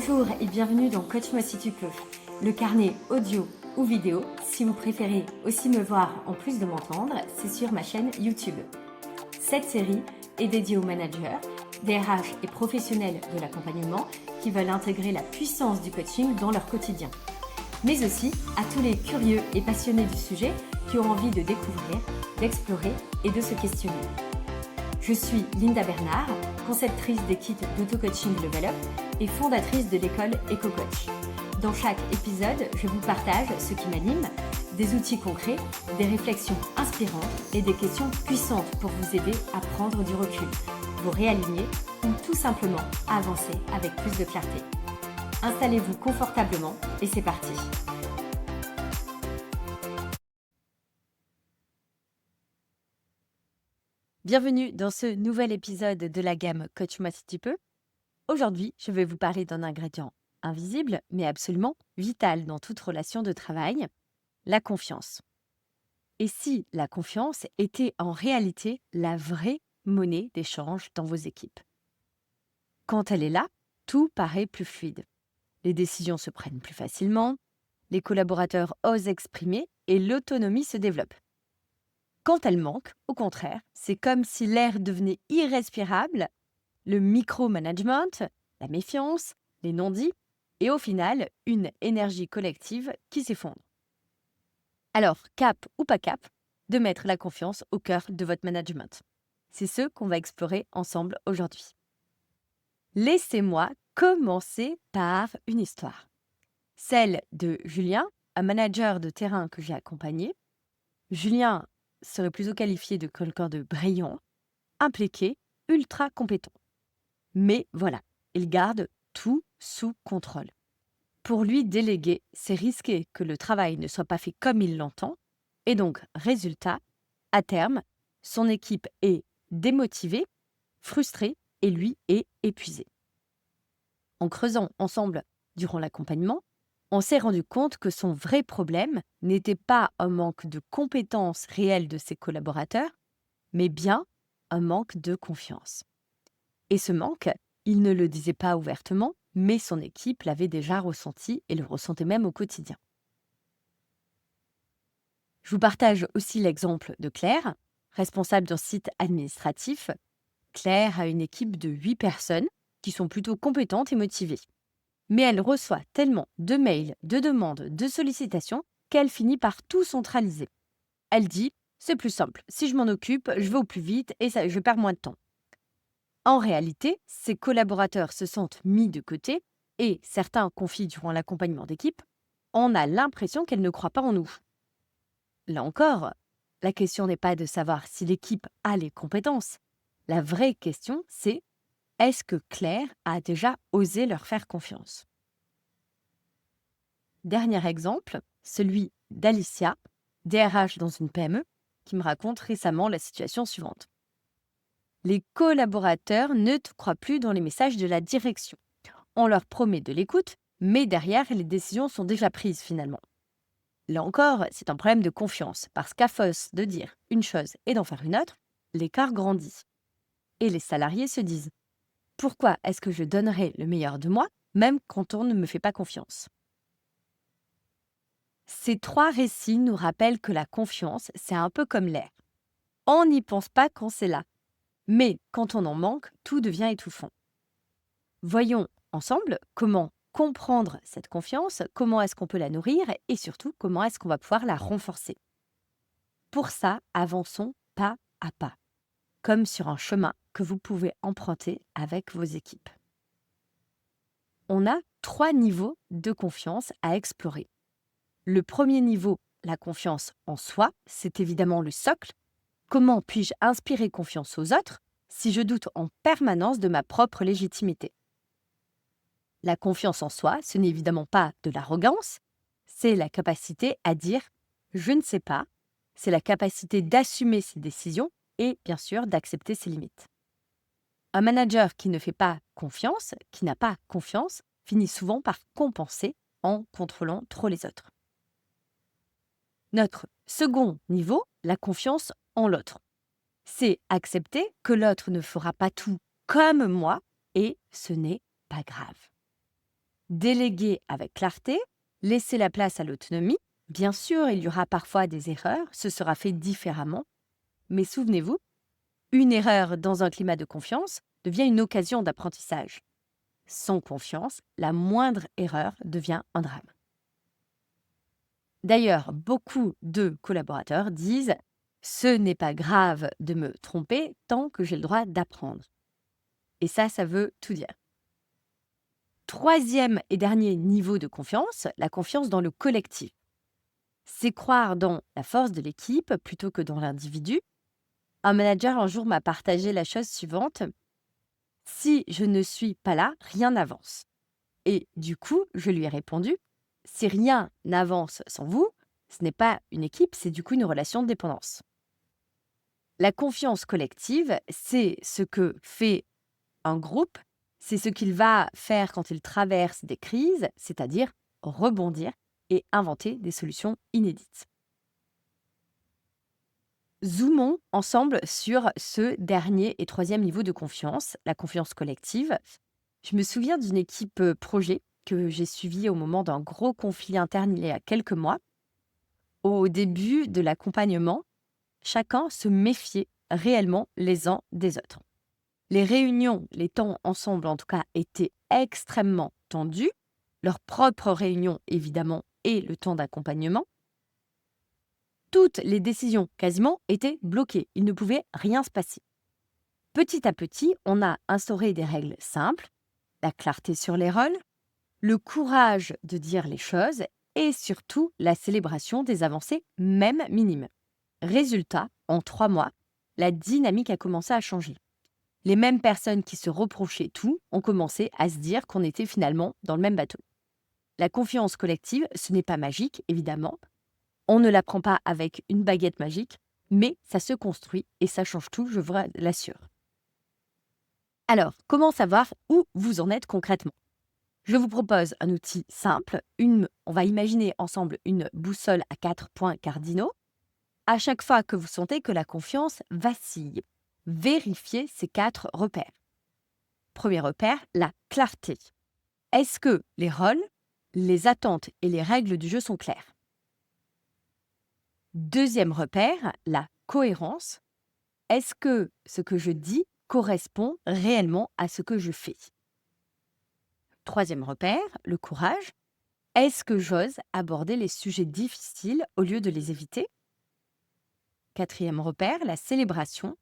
Bonjour et bienvenue dans Coach-moi si tu peux, le carnet audio ou vidéo. Si vous préférez aussi me voir en plus de m'entendre, c'est sur ma chaîne YouTube. Cette série est dédiée aux managers, DRH et professionnels de l'accompagnement qui veulent intégrer la puissance du coaching dans leur quotidien, mais aussi à tous les curieux et passionnés du sujet qui ont envie de découvrir, d'explorer et de se questionner. Je suis Linda Bernard, conceptrice des kits d'auto-coaching Level Up et fondatrice de l'école EcoCoach. Dans chaque épisode, je vous partage ce qui m'anime, des outils concrets, des réflexions inspirantes et des questions puissantes pour vous aider à prendre du recul, vous réaligner ou tout simplement avancer avec plus de clarté. Installez-vous confortablement et c'est parti. Bienvenue dans ce nouvel épisode de la gamme Coach-moi si tu peux. Aujourd'hui, je vais vous parler d'un ingrédient invisible, mais absolument vital dans toute relation de travail, la confiance. Et si la confiance était en réalité la vraie monnaie d'échange dans vos équipes? Quand elle est là, tout paraît plus fluide. Les décisions se prennent plus facilement, les collaborateurs osent exprimer et l'autonomie se développe. Quand elle manque, au contraire, c'est comme si l'air devenait irrespirable, le micromanagement, la méfiance, les non-dits, et au final, une énergie collective qui s'effondre. Alors, cap ou pas cap, de mettre la confiance au cœur de votre management. C'est ce qu'on va explorer ensemble aujourd'hui. Laissez-moi commencer par une histoire. Celle de Julien, un manager de terrain que j'ai accompagné. Julien serait plutôt qualifié de quelqu'un de brillant, impliqué, ultra compétent. Mais voilà, il garde tout sous contrôle. Pour lui, déléguer, c'est risquer que le travail ne soit pas fait comme il l'entend. Et donc, résultat, à terme, son équipe est démotivée, frustrée et lui est épuisé. En creusant ensemble durant l'accompagnement, on s'est rendu compte que son vrai problème n'était pas un manque de compétences réelles de ses collaborateurs, mais bien un manque de confiance. Et ce manque, il ne le disait pas ouvertement, mais son équipe l'avait déjà ressenti et le ressentait même au quotidien. Je vous partage aussi l'exemple de Claire, responsable d'un site administratif. Claire a une équipe de 8 personnes qui sont plutôt compétentes et motivées. Mais elle reçoit tellement de mails, de demandes, de sollicitations qu'elle finit par tout centraliser. Elle dit « c'est plus simple, si je m'en occupe, je vais au plus vite et je perds moins de temps ». En réalité, ses collaborateurs se sentent mis de côté et certains confient durant l'accompagnement d'équipe, on a l'impression qu'elle ne croit pas en nous. Là encore, la question n'est pas de savoir si l'équipe a les compétences. La vraie question, c'est est-ce que Claire a déjà osé leur faire confiance? Dernier exemple, celui d'Alicia, DRH dans une PME, qui me raconte récemment la situation suivante. Les collaborateurs ne te croient plus dans les messages de la direction. On leur promet de l'écoute, mais derrière, les décisions sont déjà prises finalement. Là encore, c'est un problème de confiance, parce qu'à force de dire une chose et d'en faire une autre, l'écart grandit. Et les salariés se disent « Pourquoi est-ce que je donnerais le meilleur de moi, même quand on ne me fait pas confiance ?» Ces 3 récits nous rappellent que la confiance, c'est un peu comme l'air. On n'y pense pas quand c'est là. Mais quand on en manque, tout devient étouffant. Voyons ensemble comment comprendre cette confiance, comment est-ce qu'on peut la nourrir et surtout comment est-ce qu'on va pouvoir la renforcer. Pour ça, avançons pas à pas, comme sur un chemin que vous pouvez emprunter avec vos équipes. On a 3 niveaux de confiance à explorer. Le premier niveau, la confiance en soi, c'est évidemment le socle. Comment puis-je inspirer confiance aux autres si je doute en permanence de ma propre légitimité? La confiance en soi, ce n'est évidemment pas de l'arrogance, c'est la capacité à dire « je ne sais pas », c'est la capacité d'assumer ses décisions et bien sûr d'accepter ses limites. Un manager qui ne fait pas confiance, qui n'a pas confiance, finit souvent par compenser en contrôlant trop les autres. Notre second niveau, la confiance en l'autre. C'est accepter que l'autre ne fera pas tout comme moi et ce n'est pas grave. Déléguer avec clarté, laisser la place à l'autonomie. Bien sûr, il y aura parfois des erreurs, ce sera fait différemment, mais souvenez-vous, une erreur dans un climat de confiance devient une occasion d'apprentissage. Sans confiance, la moindre erreur devient un drame. D'ailleurs, beaucoup de collaborateurs disent: ce n'est pas grave de me tromper tant que j'ai le droit d'apprendre. Et ça veut tout dire. Troisième et dernier niveau de confiance, la confiance dans le collectif. C'est croire dans la force de l'équipe plutôt que dans l'individu. Un manager un jour m'a partagé la chose suivante: si je ne suis pas là, rien n'avance. Et du coup, je lui ai répondu: si rien n'avance sans vous, ce n'est pas une équipe, c'est du coup une relation de dépendance. La confiance collective, c'est ce que fait un groupe, c'est ce qu'il va faire quand il traverse des crises, c'est-à-dire rebondir et inventer des solutions inédites. Zoomons ensemble sur ce dernier et troisième niveau de confiance, la confiance collective. Je me souviens d'une équipe projet que j'ai suivie au moment d'un gros conflit interne il y a quelques mois. Au début de l'accompagnement, chacun se méfiait réellement les uns des autres. Les réunions, les temps ensemble en tout cas, étaient extrêmement tendus. Leur propre réunion, évidemment, et le temps d'accompagnement. Toutes les décisions, quasiment, étaient bloquées. Il ne pouvait rien se passer. Petit à petit, on a instauré des règles simples, la clarté sur les rôles, le courage de dire les choses et surtout la célébration des avancées, même minimes. Résultat, en 3 mois, la dynamique a commencé à changer. Les mêmes personnes qui se reprochaient tout ont commencé à se dire qu'on était finalement dans le même bateau. La confiance collective, ce n'est pas magique, évidemment. On ne l'apprend pas avec une baguette magique, mais ça se construit et ça change tout, je vous l'assure. Alors, comment savoir où vous en êtes concrètement? Je vous propose un outil simple. On va imaginer ensemble une boussole à 4 points cardinaux. À chaque fois que vous sentez que la confiance vacille, vérifiez ces 4 repères. Premier repère, la clarté. Est-ce que les rôles, les attentes et les règles du jeu sont claires? Deuxième repère, la cohérence. Est-ce que ce que je dis correspond réellement à ce que je fais? Troisième repère, le courage. Est-ce que j'ose aborder les sujets difficiles au lieu de les éviter? Quatrième repère, la célébration.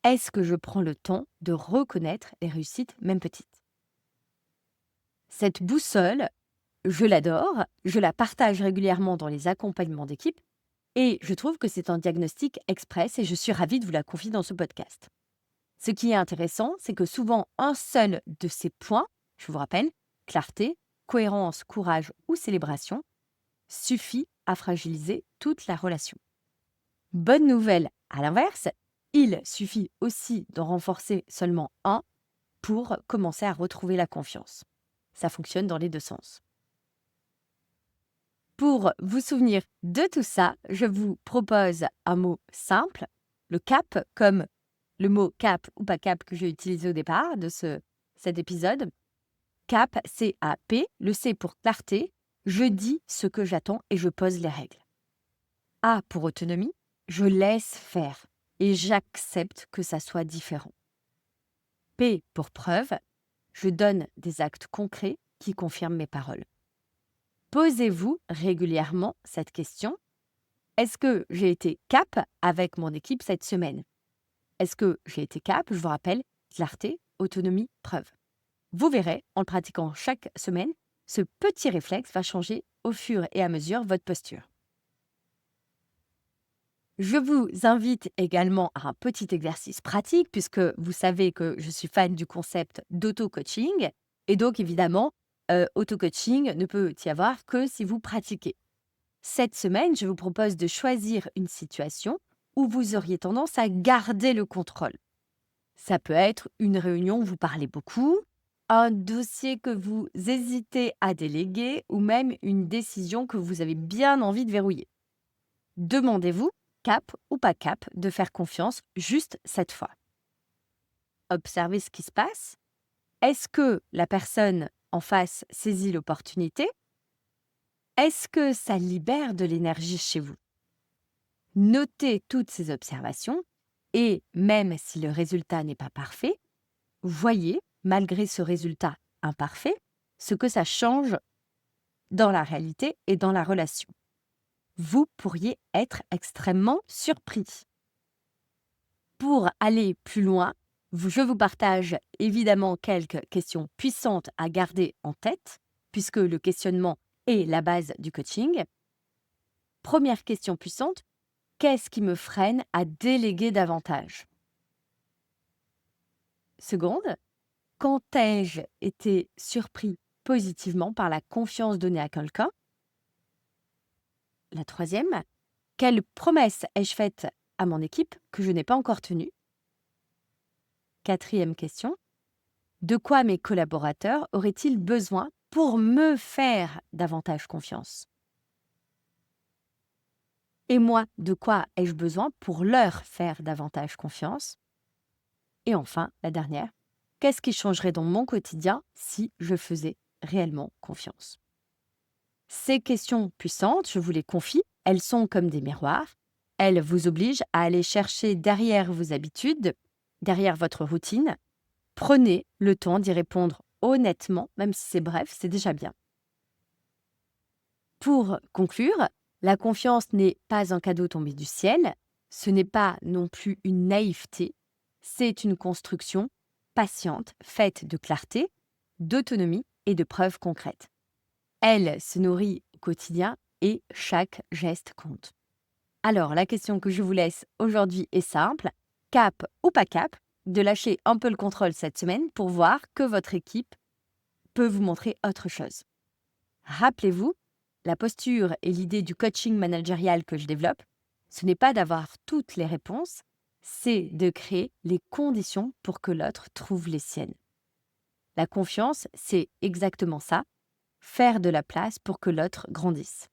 Est-ce que je prends le temps de reconnaître les réussites, même petites? Cette boussole, je l'adore, je la partage régulièrement dans les accompagnements d'équipe et je trouve que c'est un diagnostic express et je suis ravie de vous la confier dans ce podcast. Ce qui est intéressant, c'est que souvent un seul de ces points, je vous rappelle, clarté, cohérence, courage ou célébration, suffit à fragiliser toute la relation. Bonne nouvelle, à l'inverse, il suffit aussi d'en renforcer seulement un pour commencer à retrouver la confiance. Ça fonctionne dans les deux sens. Pour vous souvenir de tout ça, je vous propose un mot simple, le CAP, comme le mot cap ou pas cap que j'ai utilisé au départ de cet épisode. CAP, C-A-P, le C pour clarté, je dis ce que j'attends et je pose les règles. A pour autonomie, je laisse faire et j'accepte que ça soit différent. P pour preuve, je donne des actes concrets qui confirment mes paroles. Posez-vous régulièrement cette question. Est-ce que j'ai été cap avec mon équipe cette semaine? Est-ce que j'ai été cap? Je vous rappelle, clarté, autonomie, preuve. Vous verrez, en le pratiquant chaque semaine, ce petit réflexe va changer au fur et à mesure votre posture. Je vous invite également à un petit exercice pratique puisque vous savez que je suis fan du concept d'auto-coaching et donc évidemment, auto-coaching ne peut y avoir que si vous pratiquez. Cette semaine, je vous propose de choisir une situation où vous auriez tendance à garder le contrôle. Ça peut être une réunion où vous parlez beaucoup, un dossier que vous hésitez à déléguer ou même une décision que vous avez bien envie de verrouiller. Demandez-vous, cap ou pas cap, de faire confiance juste cette fois. Observez ce qui se passe. Est-ce que la personne en face saisit l'opportunité? Est-ce que ça libère de l'énergie chez vous? Notez toutes ces observations et même si le résultat n'est pas parfait, voyez, malgré ce résultat imparfait, ce que ça change dans la réalité et dans la relation. Vous pourriez être extrêmement surpris. Pour aller plus loin, je vous partage évidemment quelques questions puissantes à garder en tête, puisque le questionnement est la base du coaching. Première question puissante, qu'est-ce qui me freine à déléguer davantage? Seconde, quand ai-je été surpris positivement par la confiance donnée à quelqu'un? La troisième, quelle promesse ai-je faite à mon équipe que je n'ai pas encore tenue? Quatrième question, de quoi mes collaborateurs auraient-ils besoin pour me faire davantage confiance? Et moi, de quoi ai-je besoin pour leur faire davantage confiance? Et enfin, la dernière, qu'est-ce qui changerait dans mon quotidien si je faisais réellement confiance? Ces questions puissantes, je vous les confie, elles sont comme des miroirs. Elles vous obligent à aller chercher derrière vos habitudes, derrière votre routine. Prenez le temps d'y répondre honnêtement, même si c'est bref, c'est déjà bien. Pour conclure, la confiance n'est pas un cadeau tombé du ciel, ce n'est pas non plus une naïveté, c'est une construction patiente, faite de clarté, d'autonomie et de preuves concrètes. Elle se nourrit au quotidien et chaque geste compte. Alors, la question que je vous laisse aujourd'hui est simple, cap ou pas cap, de lâcher un peu le contrôle cette semaine pour voir que votre équipe peut vous montrer autre chose. Rappelez-vous, la posture et l'idée du coaching managérial que je développe, ce n'est pas d'avoir toutes les réponses, c'est de créer les conditions pour que l'autre trouve les siennes. La confiance, c'est exactement ça, faire de la place pour que l'autre grandisse.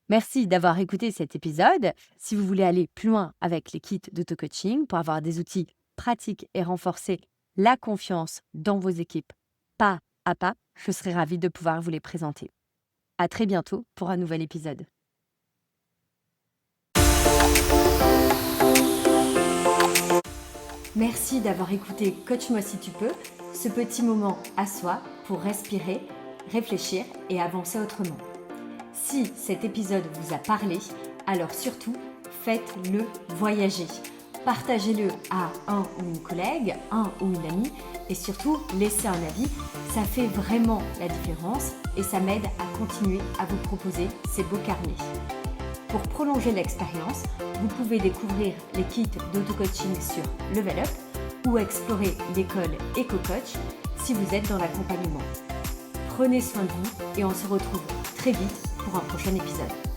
Merci d'avoir écouté cet épisode. Si vous voulez aller plus loin avec les kits d'auto-coaching pour avoir des outils pratiques et renforcer la confiance dans vos équipes pas à pas, je serai ravie de pouvoir vous les présenter. À très bientôt pour un nouvel épisode. Merci d'avoir écouté Coach-moi si tu peux, ce petit moment à soi pour respirer, réfléchir et avancer autrement. Si cet épisode vous a parlé, alors surtout, faites-le voyager. Partagez-le à un ou une collègue, un ou une amie et surtout, laissez un avis. Ça fait vraiment la différence et ça m'aide à continuer à vous proposer ces beaux carnets. Pour prolonger l'expérience, vous pouvez découvrir les kits d'auto-coaching sur Level Up ou explorer l'école EcoCoach si vous êtes dans l'accompagnement. Prenez soin de vous et on se retrouve très vite pour un prochain épisode.